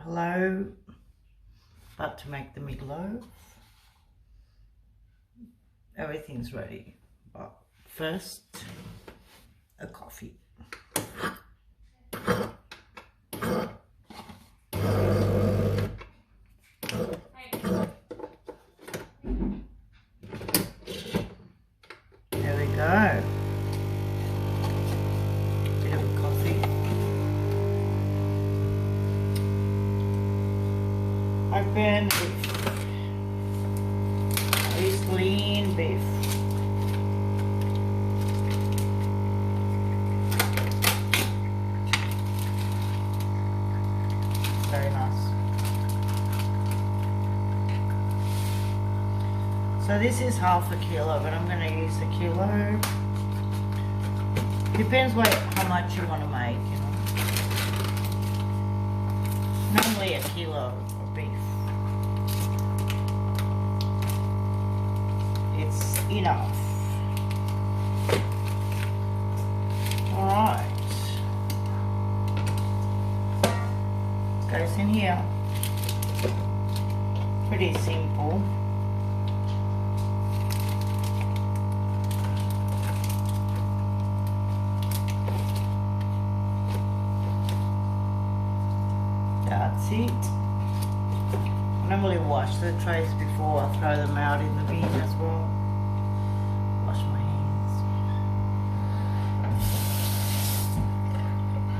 Hello, about to make the meatloaf. Everything's ready, but first a coffee. There we go. Bit of a coffee. Open beef. Nice lean beef. Very nice. So this is half a kilo, but I'm going to use a kilo. Depends how much you want to make, you know. Normally a kilo of beef. It's enough. Alright. Goes in here. Pretty simple. That's it. I normally wash the trays before I throw them out in the bin as well. Wash my hands.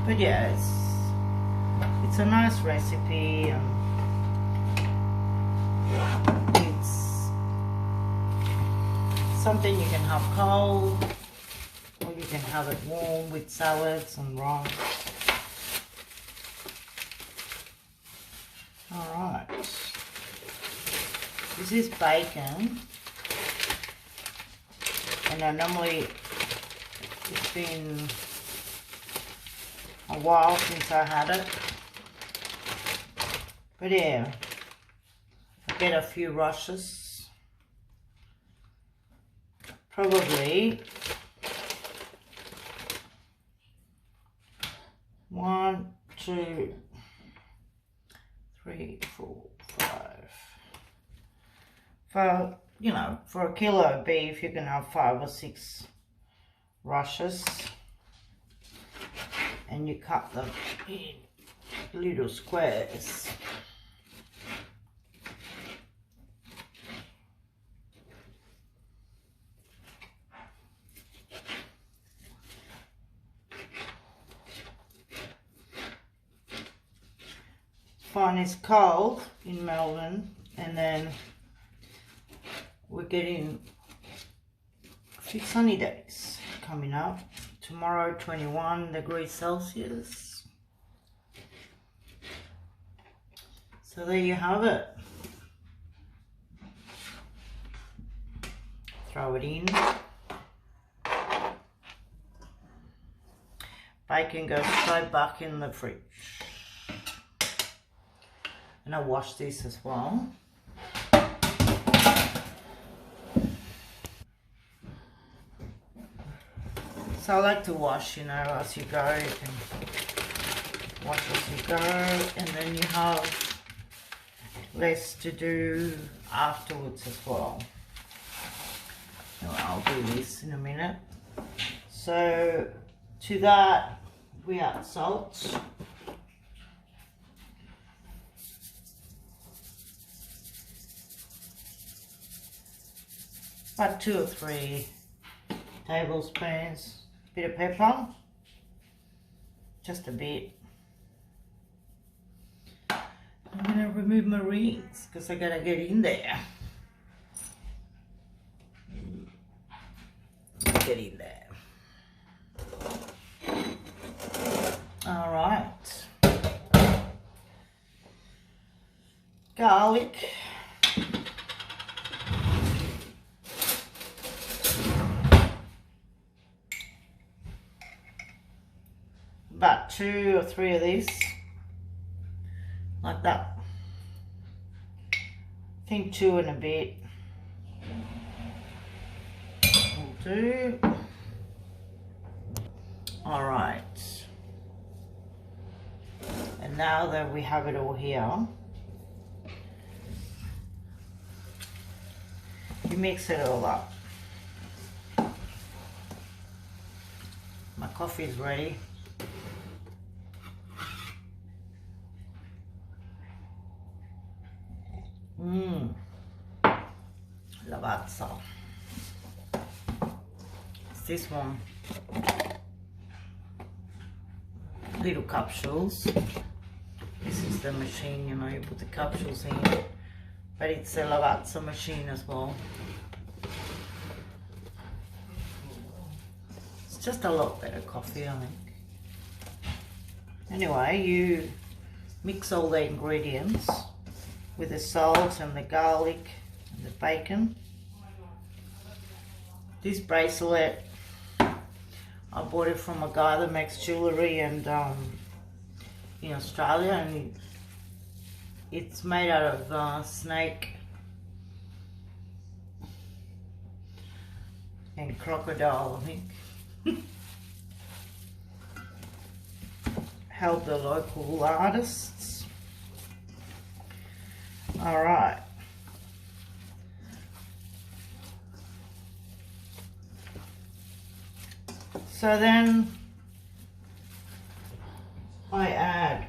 But yeah, it's a nice recipe, and it's something you can have cold, or you can have it warm with salads and rice. Alright, this is bacon, and it's been a while since I had it, but yeah, I get a few rushes, probably 1, 2, 3, 4, 5. For a kilo of beef, you can have 5 or 6 rushes, and you cut them in little squares. Fine, it's cold in Melbourne, and then we're getting a few sunny days coming up. Tomorrow 21 degrees Celsius. So there you have it. Throw it in. Bacon goes straight back in the fridge. And I'll wash this as well. So I like to wash, as you go. You can wash as you go, and then you have less to do afterwards as well. I'll do this in a minute. So to that, we add salt. About 2 or 3 tablespoons. Bit of pepper, just a bit. I'm gonna remove my rings because I gotta get in there. Get in there. All right. Garlic. About 2 or 3 of these, like that. I think 2 and a bit will do. All right, And now that we have it all here, you mix it all up. My coffee is ready. Lavazza. It's this one. Little capsules. This is the machine, you know, you put the capsules in. But it's a Lavazza machine as well. It's just a lot better coffee, I think. Anyway, you mix all the ingredients with the salt and the garlic and the bacon. This bracelet, I bought it from a guy that makes jewellery and in Australia, and it's made out of snake and crocodile, I think. Help the local artists. All right. So then I add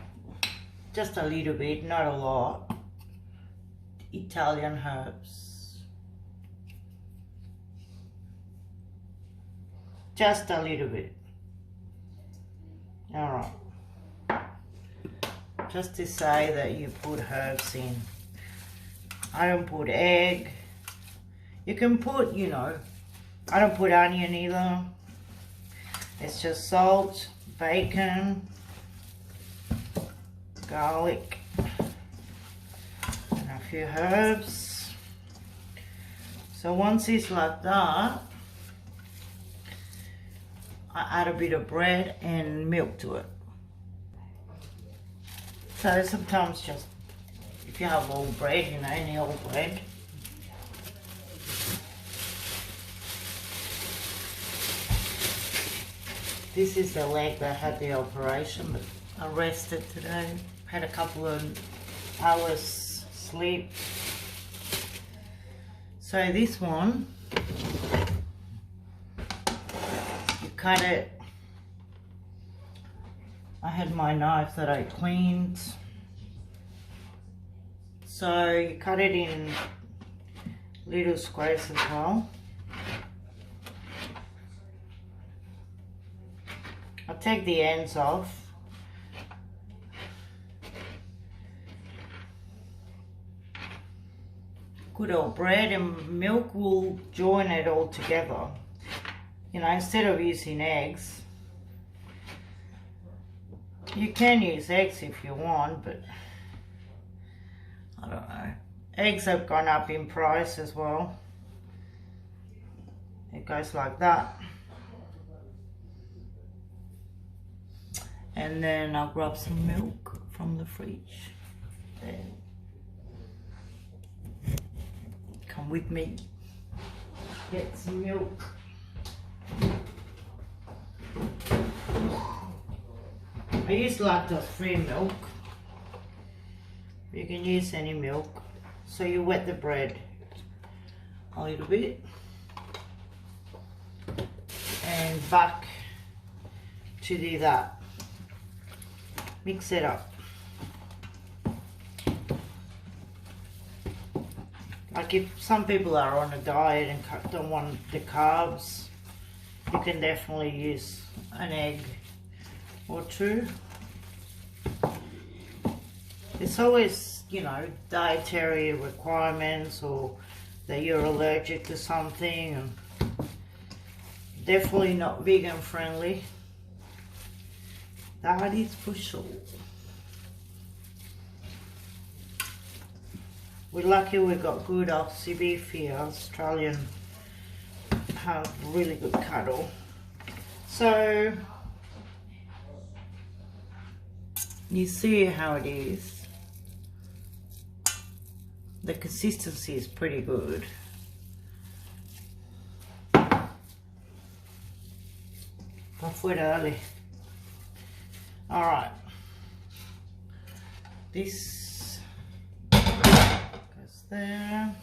just a little bit, not a lot, Italian herbs. Just a little bit. All right. Just to say that you put herbs in. I don't put egg. You can put, you know, I don't put onion either. It's just salt, bacon, garlic, and a few herbs. So once it's like that, I add a bit of bread and milk to it. So sometimes just, if you have old bread, you know, any old bread. This is the leg that had the operation, but I rested today. Had a couple of hours sleep. So this one, you cut it. I had my knife that I cleaned. So you cut it in little squares as well. I'll take the ends off. Good old bread and milk will join it all together. You know, instead of using eggs, you can use eggs if you want, but I don't know. Eggs have gone up in price as well. It goes like that. And then I'll grab some milk from the fridge. There. Come with me. Get some milk. I use lactose-free milk. You can use any milk. So you wet the bread a little bit. And back to do that. Mix it up. Like if some people are on a diet and don't want the carbs, you can definitely use an egg or two. It's always, you know, dietary requirements or that you're allergic to something, and definitely not vegan friendly. That is for sure. We're lucky we got good Aussie beef here. Australian have really good cattle. So you see how it is. The consistency is pretty good. I fue early. All right. This goes there.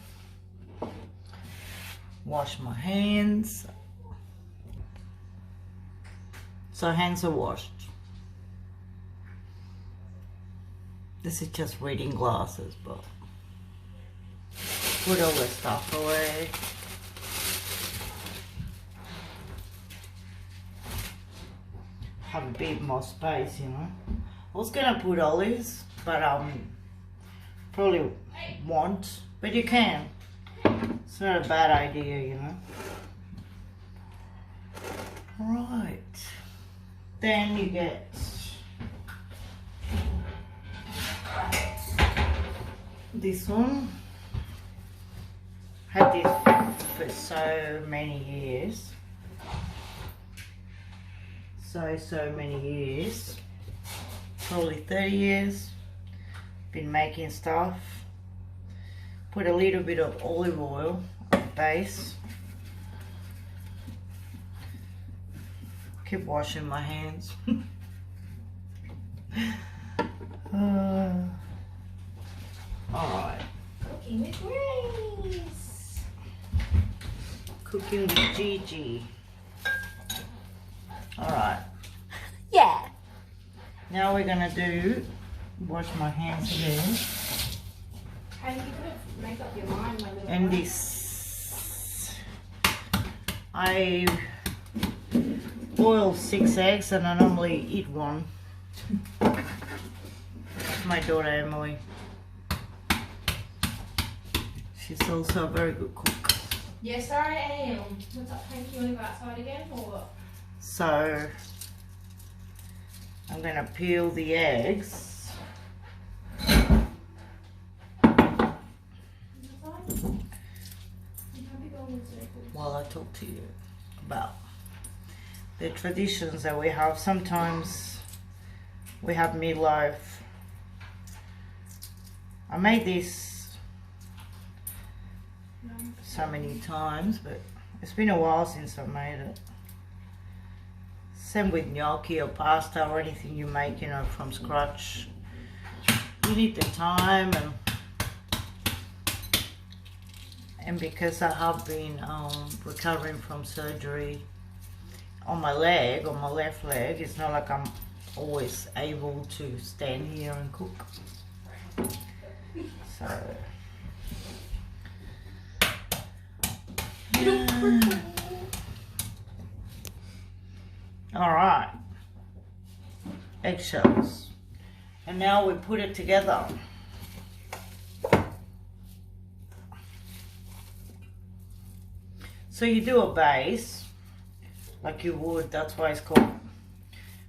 Wash my hands. So hands are washed. This is just reading glasses, but put all the stuff away. Have a bit more space, you know. I was gonna put olives, but probably won't. But you can. It's not a bad idea, you know. Right. Then you get this one. Had this for so many years. So many years. Probably 30 years. Been making stuff. Put a little bit of olive oil on the base. Keep washing my hands. Alright. Cooking with Grace. Cooking with Gigi. Alright. Yeah. Now we're gonna wash my hands again. How do you make up your mind, my little And one? this, I boil 6 eggs and I normally eat one. My daughter Emily. She's also a very good cook. Yes, I am. What's up, Hank? You want to go outside again or what? So I'm gonna peel the eggs. While I talk to you about the traditions that we have. Sometimes we have meatloaf. I made this so many times, but it's been a while since I made it. Same with gnocchi or pasta or anything you make, you know, from scratch. You need the time, and because I have been recovering from surgery on my leg, on my left leg, it's not like I'm always able to stand here and cook. So, yeah. All right, eggshells, and now we put it together. So you do a base like you would, that's why it's called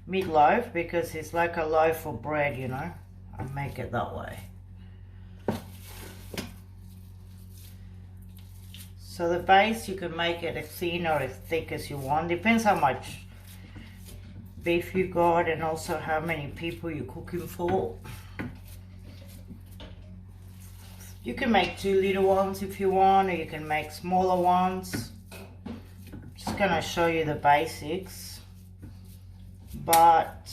meatloaf, because it's like a loaf of bread, you know. I make it that way. So the base, you can make it as thin or as thick as you want. Depends how much beef you got and also how many people you're cooking for. You can make 2 little ones if you want, or you can make smaller ones. Just gonna show you the basics. But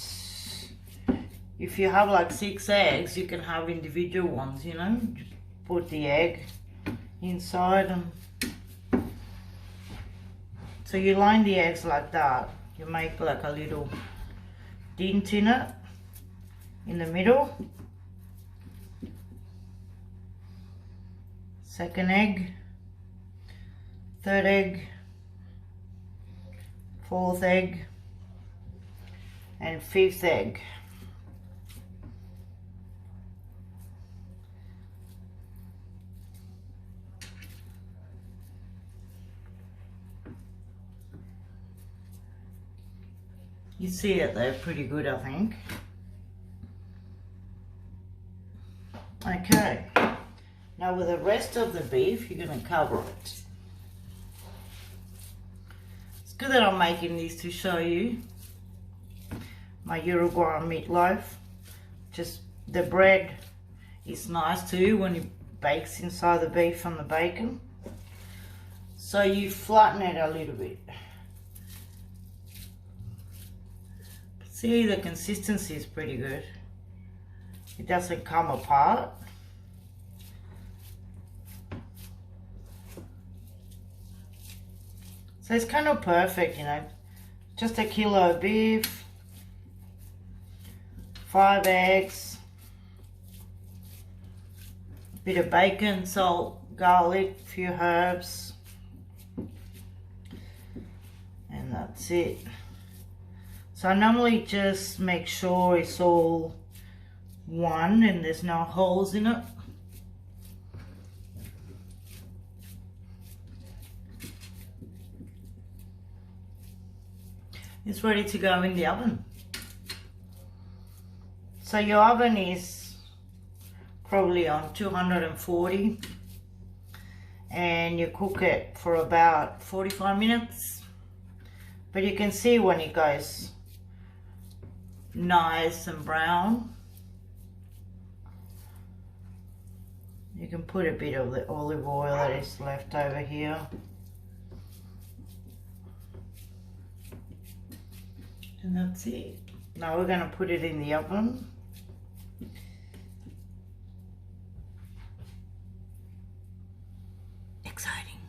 if you have like 6 eggs, you can have individual ones, you know. Just put the egg inside and so you line the eggs like that. You make like a little dent in it in the middle. Second egg, third egg, fourth egg, and fifth egg. You see it, they're pretty good, I think. Okay, now with the rest of the beef, you're going to cover it. It's good that I'm making these to show you my Uruguayan meatloaf. Just the bread is nice too when it bakes inside the beef and the bacon. So you flatten it a little bit. See, the consistency is pretty good. it doesn't come apart. So it's kind of perfect, you know. Just a kilo of beef, 5 eggs, a bit of bacon, salt, garlic, a few herbs, and that's it. So I normally just make sure it's all one and there's no holes in it. It's ready to go in the oven. So your oven is probably on 240 and you cook it for about 45 minutes. But you can see when it goes nice and brown. You can put a bit of the olive oil that is left over here. And that's it. Now we're going to put it in the oven. Exciting.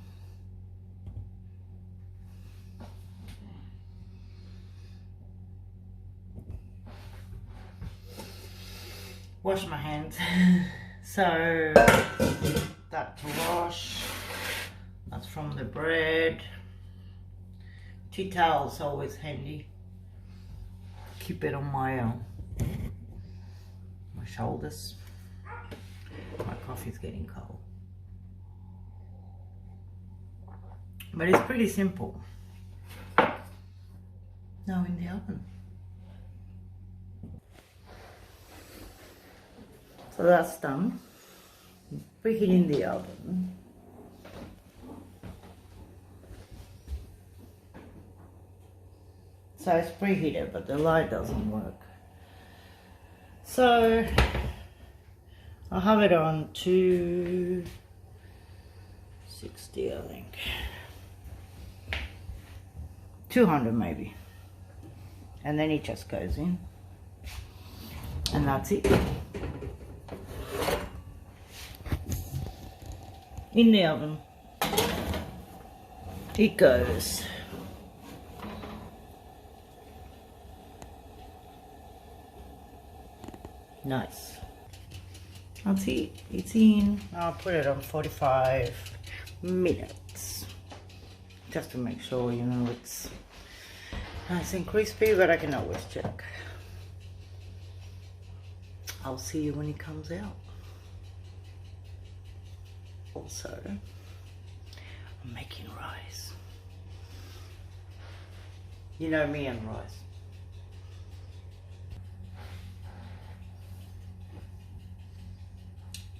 Wash my hands. So that to wash. That's from the bread. Tea towels always handy. Keep it on my shoulders. My coffee's getting cold. But it's pretty simple. Now in the oven. So that's done. Preheat in the oven. So it's preheated, but the light doesn't work. So I'll have it on 260, I think. 200 maybe. And then it just goes in. And that's it. In the oven. It goes. Nice. That's it. It's in. I'll put it on 45 minutes. Just to make sure, you know, it's nice and crispy, but I can always check. I'll see you when it comes out. Also, I'm making rice. You know me and rice.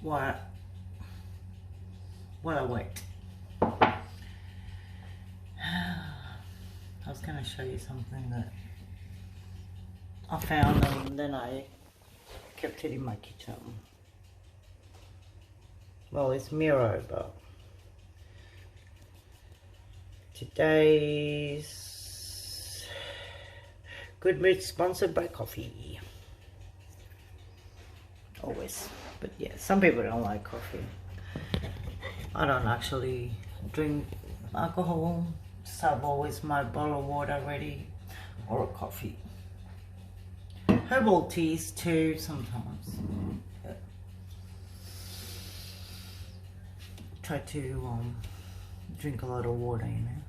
While I wait. I was going to show you something that I found and then I kept it in my kitchen. Well, it's Miro, but today's Good Mood sponsored by coffee. Always. But yeah, some people don't like coffee. I don't actually drink alcohol, so I've always my bottle of water ready or a coffee. Herbal teas too sometimes. Yeah. Try to drink a lot of water, you know.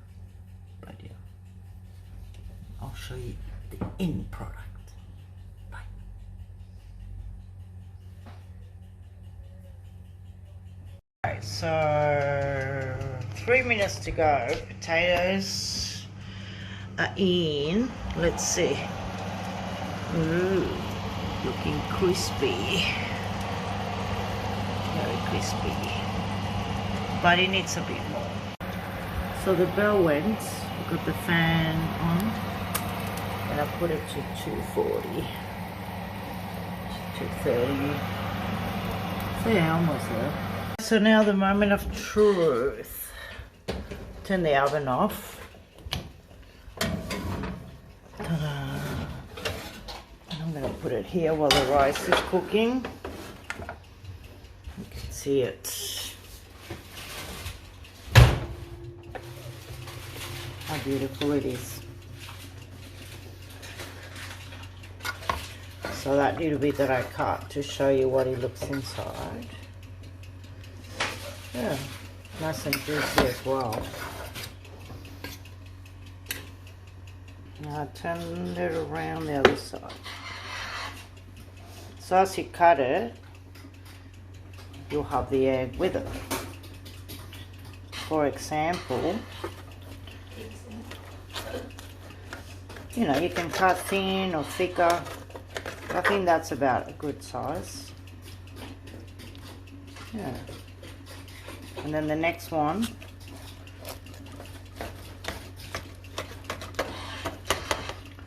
But yeah, I'll show you the end product. Bye. So 3 minutes to go. Potatoes are in. Let's see. Ooh, looking crispy. Very crispy. But it needs a bit more. So the bell went. We got the fan on. And I put it to 240. 230. So yeah, almost there. So now the moment of truth. Turn the oven off. Ta-da. And I'm I'm going to put it here while the rice is cooking. You can see it. How beautiful it is. So that little bit that I cut to show you what it looks inside. Yeah, nice and juicy as well. Now turn it around the other side. So as you cut it, you'll have the egg with it. For example, you know, you can cut thin or thicker. I think that's about a good size. Yeah. And then the next one,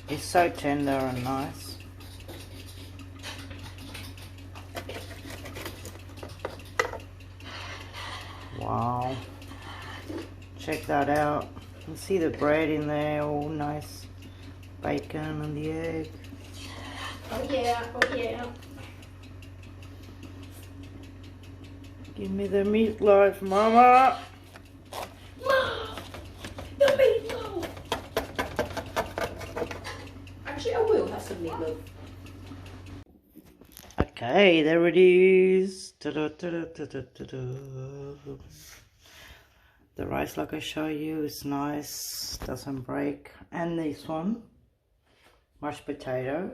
is so tender and nice. Wow. Check that out. You can see the bread in there, all nice. Bacon and the egg. Oh yeah, oh yeah. Give me the meatloaf, Mama. Mom, the meatloaf. Actually, I will have some meatloaf. Okay, there it is. Ta-da. The rice, like I show you, is nice, doesn't break. And this one, mashed potato.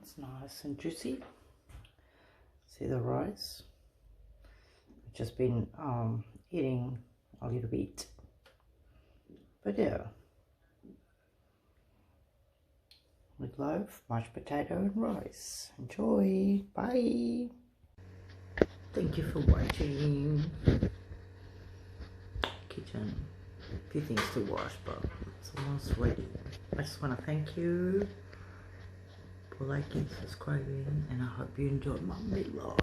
It's nice and juicy. See the rice? I've just been eating a little bit. But yeah. Meatloaf, mashed potato and rice. Enjoy. Bye. Thank you for watching. Kitchen. A few things to wash, but it's almost ready. I just want to thank you for liking, subscribing, and I hope you enjoyed my meatloaf.